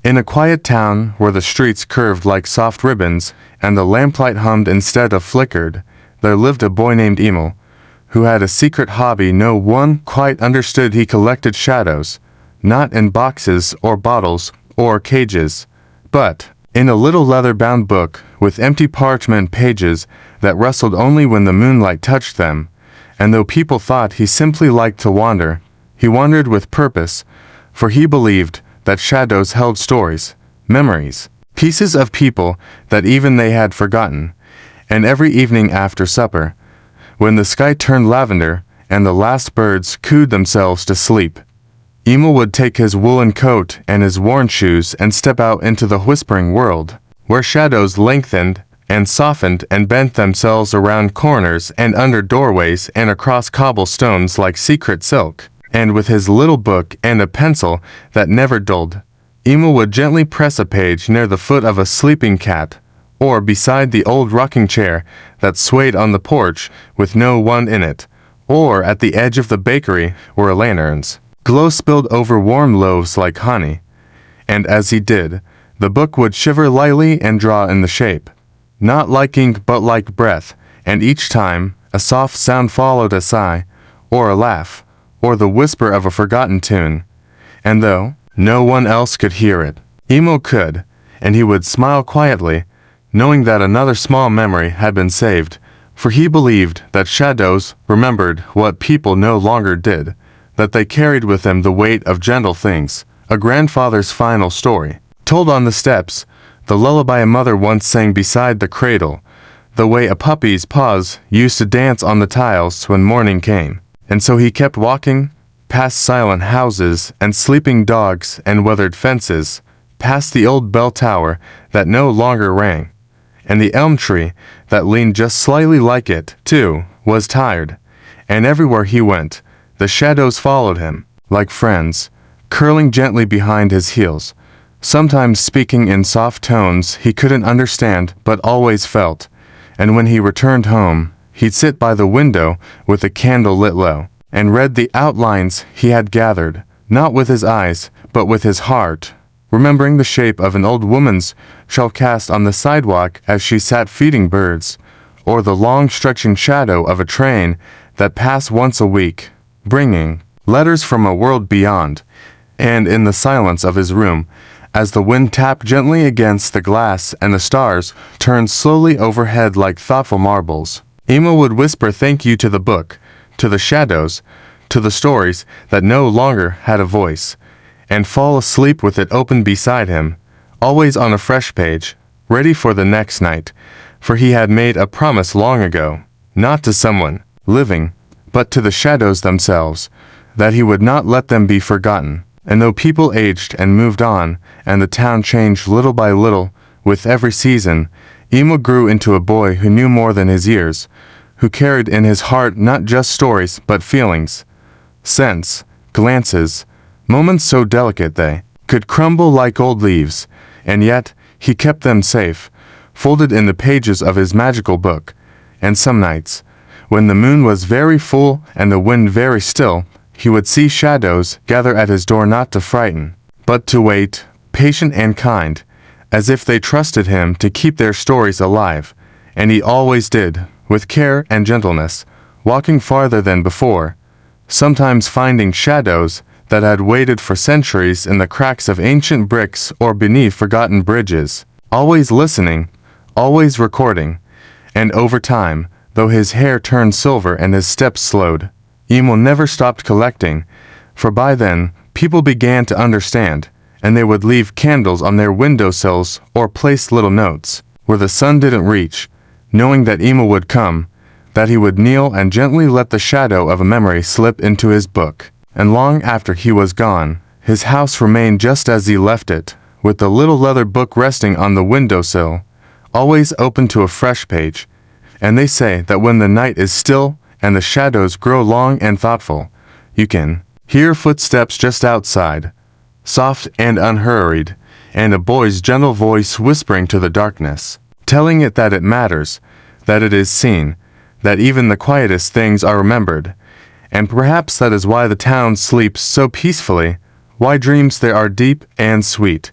In a quiet town where the streets curved like soft ribbons and the lamplight hummed instead of flickered, there lived a boy named Emil, who had a secret hobby no one quite understood. He collected shadows, not in boxes or bottles or cages, but in a little leather-bound book with empty parchment pages that rustled only when the moonlight touched them. And though people thought he simply liked to wander, he wandered with purpose, for he believed that shadows held stories, memories, pieces of people that even they had forgotten. And every evening after supper, when the sky turned lavender and the last birds cooed themselves to sleep, Emil would take his woolen coat and his worn shoes and step out into the whispering world, where shadows lengthened and softened and bent themselves around corners and under doorways and across cobblestones like secret silk. And with his little book and a pencil that never dulled, Emil would gently press a page near the foot of a sleeping cat, or beside the old rocking chair that swayed on the porch with no one in it, or at the edge of the bakery where lanterns glow spilled over warm loaves like honey. And as he did, the book would shiver lightly and draw in the shape, not like ink but like breath, and each time a soft sound followed a sigh, or a laugh, or the whisper of a forgotten tune. And though no one else could hear it, Emil could, and he would smile quietly, knowing that another small memory had been saved, for he believed that shadows remembered what people no longer did, that they carried with them the weight of gentle things, a grandfather's final story, told on the steps, the lullaby a mother once sang beside the cradle, the way a puppy's paws used to dance on the tiles when morning came. And so he kept walking, past silent houses and sleeping dogs and weathered fences, past the old bell tower that no longer rang, and the elm tree that leaned just slightly like it, too, was tired. And everywhere he went, the shadows followed him, like friends, curling gently behind his heels, sometimes speaking in soft tones he couldn't understand but always felt. And when he returned home, he'd sit by the window with a candle lit low, and read the outlines he had gathered, not with his eyes, but with his heart, remembering the shape of an old woman's shawl cast on the sidewalk as she sat feeding birds, or the long stretching shadow of a train that passed once a week, bringing letters from a world beyond. And in the silence of his room, as the wind tapped gently against the glass and the stars turned slowly overhead like thoughtful marbles, Emil would whisper thank you to the book, to the shadows, to the stories that no longer had a voice, and fall asleep with it open beside him, always on a fresh page, ready for the next night, for he had made a promise long ago, not to someone living, but to the shadows themselves, that he would not let them be forgotten. And though people aged and moved on, and the town changed little by little with every season, Emil grew into a boy who knew more than his years, who carried in his heart not just stories but feelings, scents, glances, moments so delicate they could crumble like old leaves, and yet he kept them safe, folded in the pages of his magical book. And some nights, when the moon was very full and the wind very still, he would see shadows gather at his door not to frighten, but to wait, patient and kind, as if they trusted him to keep their stories alive. And he always did, with care and gentleness, walking farther than before, sometimes finding shadows that had waited for centuries in the cracks of ancient bricks or beneath forgotten bridges, always listening, always recording. And over time, though his hair turned silver and his steps slowed, Emil never stopped collecting, for by then people began to understand, and they would leave candles on their windowsills or place little notes where the sun didn't reach, knowing that Emil would come, that he would kneel and gently let the shadow of a memory slip into his book. And long after he was gone, his house remained just as he left it, with the little leather book resting on the windowsill, always open to a fresh page. And they say that when the night is still and the shadows grow long and thoughtful, you can hear footsteps just outside, soft and unhurried, and a boy's gentle voice whispering to the darkness, telling it that it matters, that it is seen, that even the quietest things are remembered. And perhaps that is why the town sleeps so peacefully, why dreams there are deep and sweet,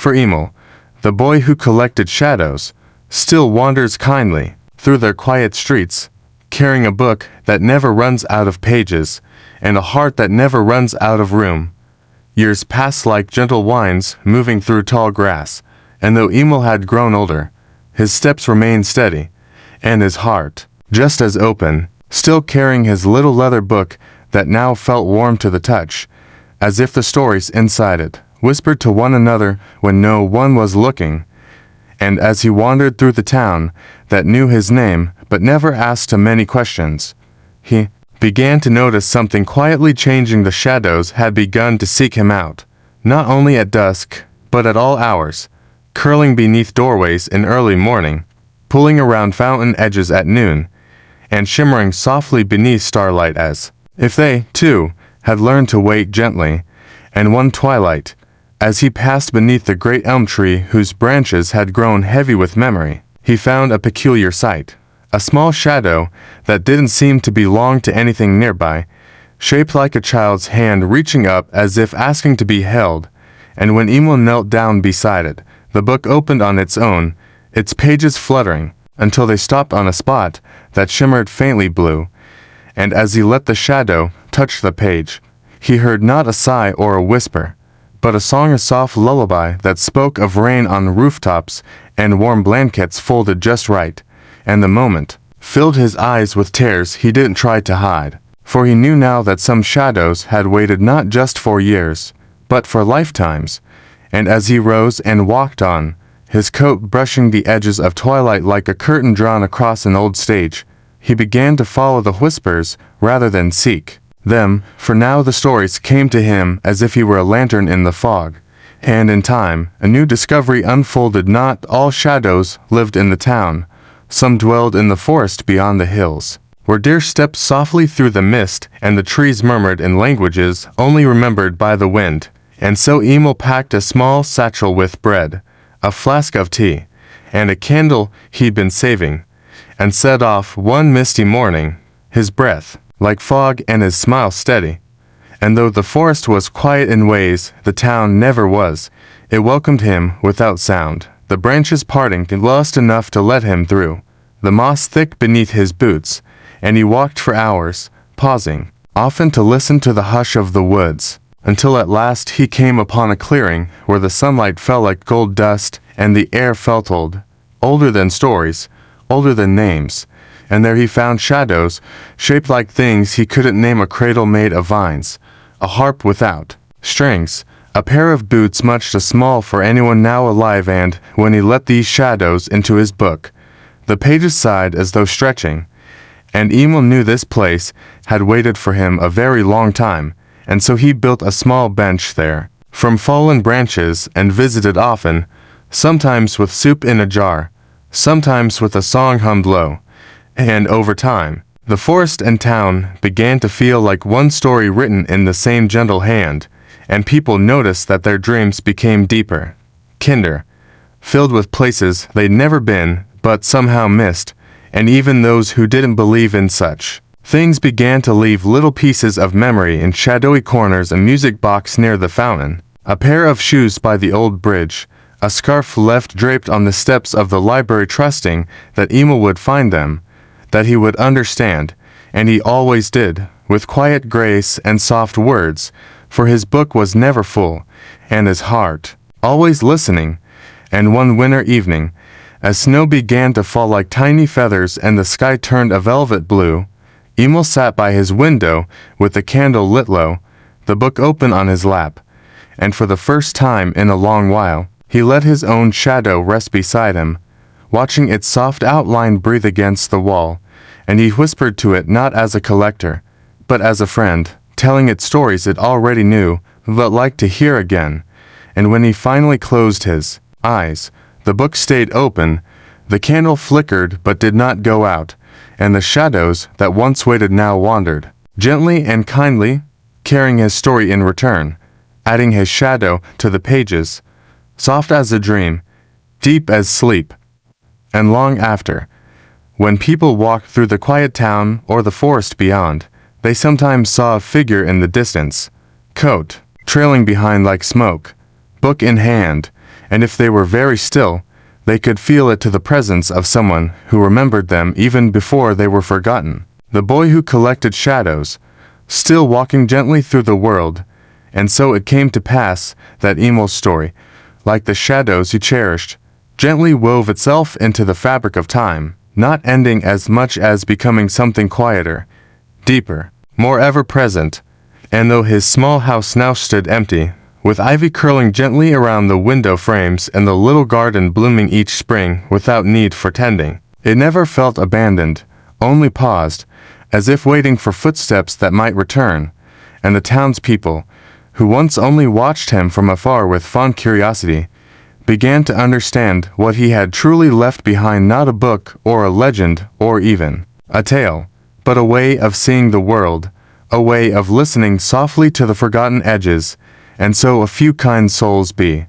For Emil, the boy who collected shadows, still wanders kindly through their quiet streets, carrying a book that never runs out of pages, and a heart that never runs out of room. Years passed like gentle winds moving through tall grass, and though Emil had grown older, his steps remained steady, and his heart, just as open, still carrying his little leather book that now felt warm to the touch, as if the stories inside it whispered to one another when no one was looking. And as he wandered through the town that knew his name but never asked too many questions, he began to notice something quietly changing. The shadows had begun to seek him out, not only at dusk, but at all hours, curling beneath doorways in early morning, pulling around fountain edges at noon, and shimmering softly beneath starlight as if they, too, had learned to wait gently. And one twilight, as he passed beneath the great elm tree whose branches had grown heavy with memory, he found a peculiar sight. A small shadow that didn't seem to belong to anything nearby, shaped like a child's hand reaching up as if asking to be held, and when Emil knelt down beside it, the book opened on its own, its pages fluttering, until they stopped on a spot that shimmered faintly blue, and as he let the shadow touch the page, he heard not a sigh or a whisper, but a song, a soft lullaby that spoke of rain on rooftops and warm blankets folded just right, and the moment filled his eyes with tears he didn't try to hide, for he knew now that some shadows had waited not just for years, but for lifetimes. And as he rose and walked on, his coat brushing the edges of twilight like a curtain drawn across an old stage, he began to follow the whispers rather than seek them, for now the stories came to him as if he were a lantern in the fog. And in time, a new discovery unfolded. Not all shadows lived in the town. Some dwelled in the forest beyond the hills, where deer stepped softly through the mist and the trees murmured in languages only remembered by the wind. And so Emil packed a small satchel with bread, a flask of tea, and a candle he'd been saving, and set off one misty morning, his breath like fog and his smile steady. And though the forest was quiet in ways the town never was, it welcomed him without sound, the branches parting just enough to let him through, the moss thick beneath his boots, and he walked for hours, pausing often to listen to the hush of the woods, until at last he came upon a clearing where the sunlight fell like gold dust and the air felt old, older than stories, older than names. And there he found shadows, shaped like things he couldn't name, a cradle made of vines, a harp without strings, a pair of boots much too small for anyone now alive. And when he let these shadows into his book, the pages sighed as though stretching, and Emil knew this place had waited for him a very long time, and so he built a small bench there, from fallen branches, and visited often, sometimes with soup in a jar, sometimes with a song hummed low. And over time, the forest and town began to feel like one story written in the same gentle hand, and people noticed that their dreams became deeper, kinder, filled with places they'd never been but somehow missed, and even those who didn't believe in such things began to leave little pieces of memory in shadowy corners, a music box near the fountain, a pair of shoes by the old bridge, a scarf left draped on the steps of the library, trusting that Emil would find them, that he would understand, and he always did, with quiet grace and soft words, for his book was never full, and his heart always listening. And one winter evening, as snow began to fall like tiny feathers and the sky turned a velvet blue, Emil sat by his window with the candle lit low, the book open on his lap, and for the first time in a long while, he let his own shadow rest beside him, watching its soft outline breathe against the wall, and he whispered to it not as a collector, but as a friend, telling it stories it already knew, but liked to hear again. And when he finally closed his eyes, the book stayed open, the candle flickered but did not go out, and the shadows that once waited now wandered, gently and kindly, carrying his story in return, adding his shadow to the pages, soft as a dream, deep as sleep. And long after, when people walked through the quiet town or the forest beyond, they sometimes saw a figure in the distance, coat trailing behind like smoke, book in hand, and if they were very still, they could feel it to the presence of someone who remembered them even before they were forgotten. The boy who collected shadows, still walking gently through the world, and so it came to pass that Emil's story, like the shadows he cherished, gently wove itself into the fabric of time, not ending as much as becoming something quieter, deeper, more ever-present. And though his small house now stood empty, with ivy curling gently around the window frames and the little garden blooming each spring without need for tending, it never felt abandoned, only paused, as if waiting for footsteps that might return, and the townspeople, who once only watched him from afar with fond curiosity, began to understand what he had truly left behind, not a book or a legend or even a tale, but a way of seeing the world, a way of listening softly to the forgotten edges, and so a few kind souls be